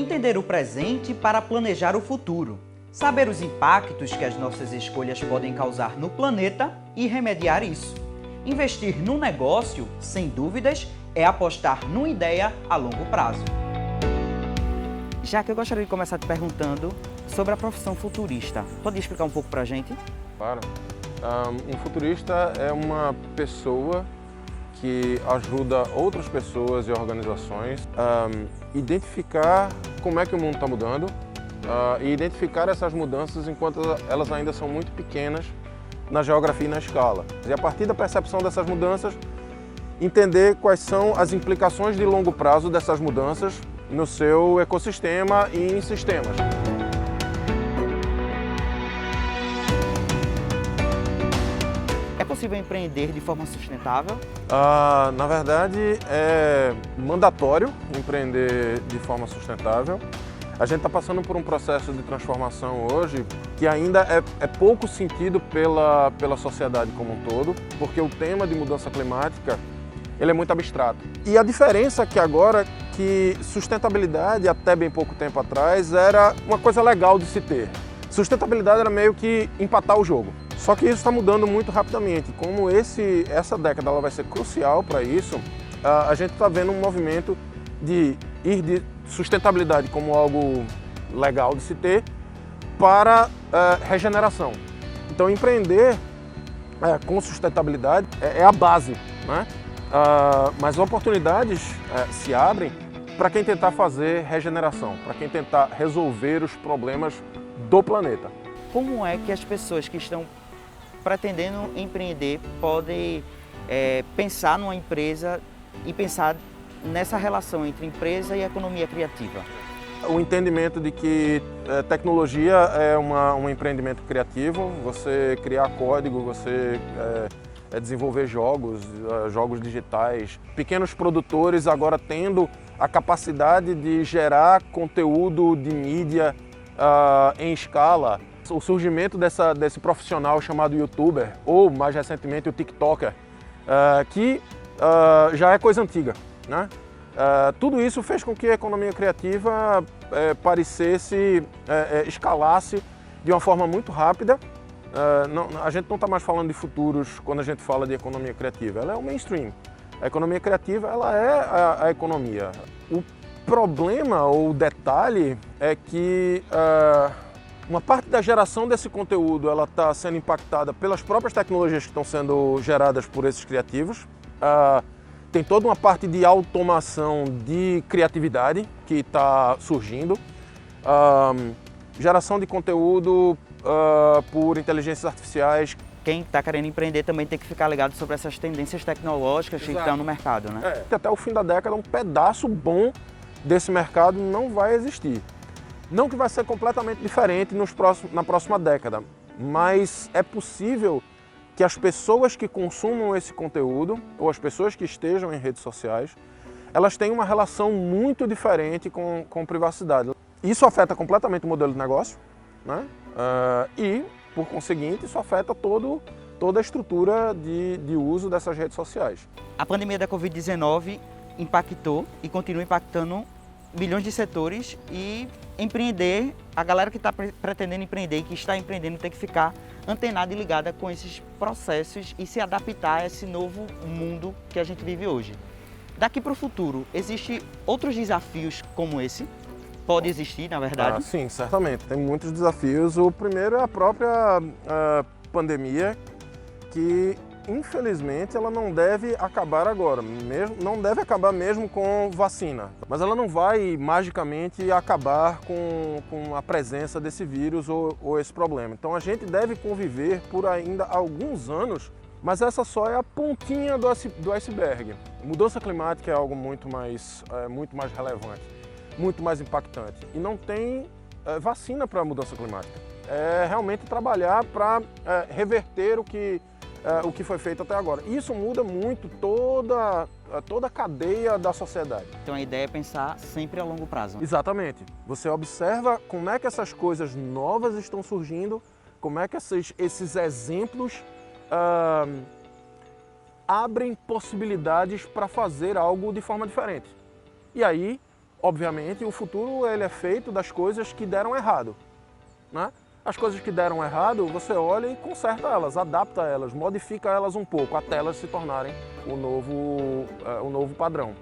Entender o presente para planejar o futuro. Saber os impactos que as nossas escolhas podem causar no planeta e remediar isso. Investir no negócio, sem dúvidas, é apostar numa ideia a longo prazo. Já que eu gostaria de começar te perguntando sobre a profissão futurista. Pode explicar um pouco pra gente? Claro. Um futurista é uma pessoa que ajuda outras pessoas e organizações a identificar como é que o mundo está mudando e identificar essas mudanças enquanto elas ainda são muito pequenas na geografia e na escala. E a partir da percepção dessas mudanças, entender quais são as implicações de longo prazo dessas mudanças no seu ecossistema e em sistemas. É possível empreender de forma sustentável? Na verdade, é mandatório empreender de forma sustentável. A gente está passando por um processo de transformação hoje que ainda é pouco sentido pela sociedade como um todo, porque o tema de mudança climática ele é muito abstrato. E a diferença é que agora que sustentabilidade, até bem pouco tempo atrás, era uma coisa legal de se ter. Sustentabilidade era meio que empatar o jogo. Só que isso está mudando muito rapidamente. Como essa década ela vai ser crucial para isso, a gente está vendo um movimento de ir de sustentabilidade como algo legal de se ter para regeneração. Então empreender com sustentabilidade é a base, né? Mas oportunidades se abrem para quem tentar fazer regeneração, para quem tentar resolver os problemas do planeta. Como é que as pessoas que estão pretendendo empreender podem pensar numa empresa e pensar nessa relação entre empresa e economia criativa? O entendimento de que tecnologia é um empreendimento criativo, você criar código, você desenvolver jogos digitais, pequenos produtores agora tendo a capacidade de gerar conteúdo de mídia em escala. O surgimento desse profissional chamado youtuber, ou mais recentemente o tiktoker, que já é coisa antiga, né? Tudo isso fez com que a economia criativa escalasse de uma forma muito rápida. A gente não está mais falando de futuros quando a gente fala de economia criativa, ela é o mainstream. A economia criativa ela é a economia. O problema ou o detalhe é que uma parte da geração desse conteúdo ela está sendo impactada pelas próprias tecnologias que estão sendo geradas por esses criativos. Tem toda uma parte de automação de criatividade que está surgindo. Geração de conteúdo por inteligências artificiais. Quem está querendo empreender também tem que ficar ligado sobre essas tendências tecnológicas que estão no mercado, né? Até o fim da década, um pedaço bom desse mercado não vai existir. Não que vai ser completamente diferente na próxima década, mas é possível que as pessoas que consumam esse conteúdo, ou as pessoas que estejam em redes sociais, elas tenham uma relação muito diferente com privacidade. Isso afeta completamente o modelo de negócio, né? E, por conseguinte, isso afeta toda a estrutura de uso dessas redes sociais. A pandemia da Covid-19 impactou e continua impactando milhões de setores e empreender, a galera que está pretendendo empreender e que está empreendendo tem que ficar antenada e ligada com esses processos e se adaptar a esse novo mundo que a gente vive hoje. Daqui para o futuro, existem outros desafios como esse? Pode existir, na verdade? Sim, certamente. Tem muitos desafios. O primeiro é a própria pandemia, que infelizmente ela não deve acabar agora, não deve acabar mesmo com vacina, mas ela não vai magicamente acabar com a presença desse vírus ou esse problema. Então a gente deve conviver por ainda alguns anos, mas essa só é a pontinha do iceberg. Mudança climática é algo muito mais relevante, muito mais impactante e não tem vacina para a mudança climática. É realmente trabalhar para reverter o que foi feito até agora. Isso muda muito toda a cadeia da sociedade. Então a ideia é pensar sempre a longo prazo. Exatamente. Você observa como é que essas coisas novas estão surgindo, como é que esses exemplos abrem possibilidades para fazer algo de forma diferente. E aí Obviamente, o futuro ele é feito das coisas que deram errado, né? As coisas que deram errado, você olha e conserta elas, adapta elas, modifica elas um pouco, até elas se tornarem o novo padrão.